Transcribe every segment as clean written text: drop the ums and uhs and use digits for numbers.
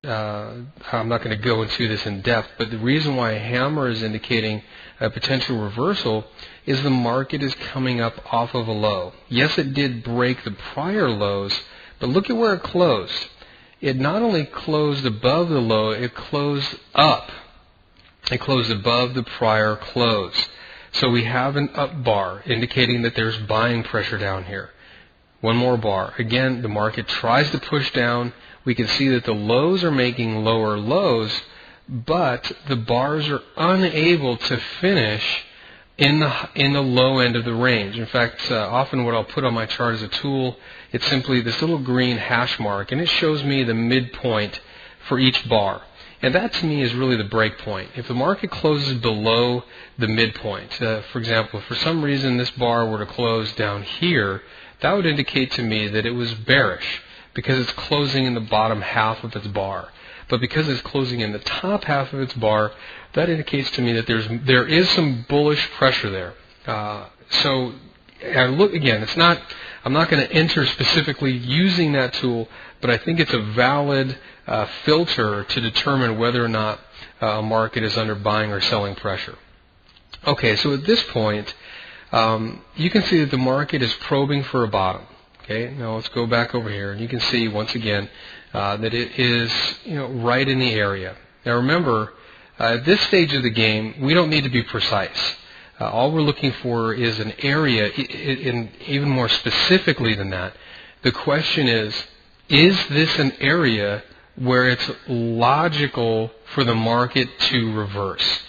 I'm not going to go into this in depth, but the reason why a hammer is indicating a potential reversal is the market is coming up off of a low. Yes, it did break the prior lows, but look at where it closed. It not only closed above the low, it closed up. It closed above the prior close. So we have an up bar indicating that there's buying pressure down here. One more bar. Again, the market tries to push down. We can see that the lows are making lower lows, but the bars are unable to finish in the low end of the range. In fact, often what I'll put on my chart as a tool, it's simply this little green hash mark, and it shows me the midpoint for each bar. And that to me is really the break point. If the market closes below the midpoint, for example, if for some reason this bar were to close down here, that would indicate to me that it was bearish because it's closing in the bottom half of its bar. But because it's closing in the top half of its bar, that indicates to me that there is some bullish pressure there. So look again, I'm not going to enter specifically using that tool, but I think it's a valid filter to determine whether or not a market is under buying or selling pressure. Okay, so at this point, you can see that the market is probing for a bottom. Okay, now let's go back over here, and you can see once again that it is right in the area. Now remember, at this stage of the game, we don't need to be precise. All we're looking for is an area, and even more specifically than that, the question is this an area where it's logical for the market to reverse?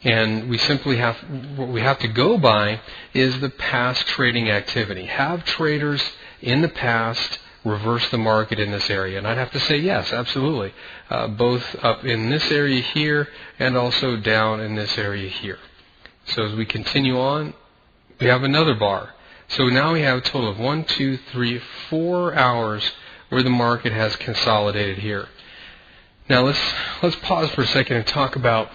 And we simply what we have to go by is the past trading activity. Have traders in the past reverse the market in this area? And I'd have to say yes, absolutely. Both up in this area here and also down in this area here. So as we continue on, we have another bar. So now we have a total of 1, 2, 3, 4 hours where the market has consolidated here. Now let's pause for a second and talk about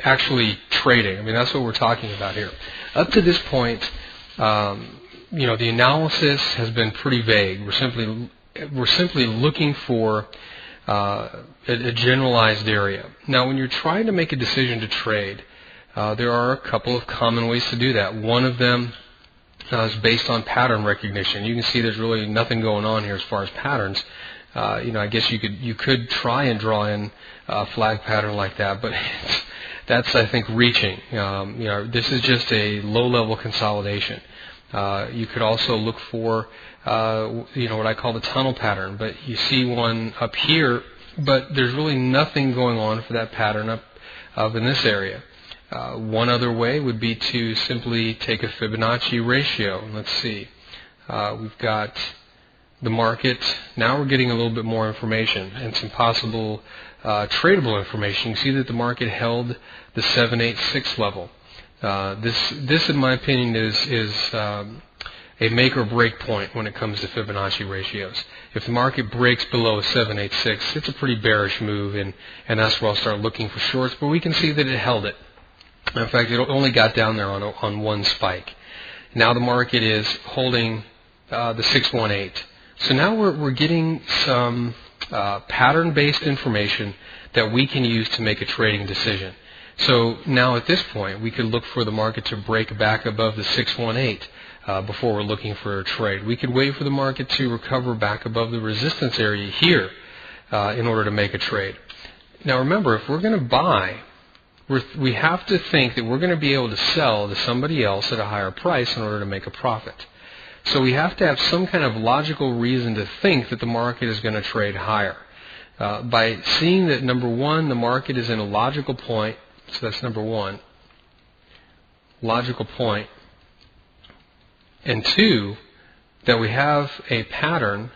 actually trading. I mean, that's what we're talking about here. Up to this point, the analysis has been pretty vague. We're simply looking for a generalized area. Now, when you're trying to make a decision to trade, there are a couple of common ways to do that. One of them is based on pattern recognition. You can see there's really nothing going on here as far as patterns. I guess you could try and draw in a flag pattern like that, but that's, I think, reaching. This is just a low-level consolidation. You could also look for, what I call the tunnel pattern, but you see one up here, but there's really nothing going on for that pattern up in this area. One other way would be to simply take a Fibonacci ratio. Let's see. We've got the market. Now we're getting a little bit more information and some possible tradable information. You see that the market held the 786 level. This, in my opinion, is a make or break point when it comes to Fibonacci ratios. If the market breaks below 786, it's a pretty bearish move, and that's where I'll start looking for shorts. But we can see that it held it. In fact, it only got down there on one spike. Now the market is holding the 618. So now we're getting some pattern-based information that we can use to make a trading decision. So now at this point, we could look for the market to break back above the 618 before we're looking for a trade. We could wait for the market to recover back above the resistance area here in order to make a trade. Now remember, if we're going to buy, we have to think that we're going to be able to sell to somebody else at a higher price in order to make a profit. So we have to have some kind of logical reason to think that the market is going to trade higher. By seeing that, number one, the market is in a logical point, so that's number one, logical point, and two, that we have a pattern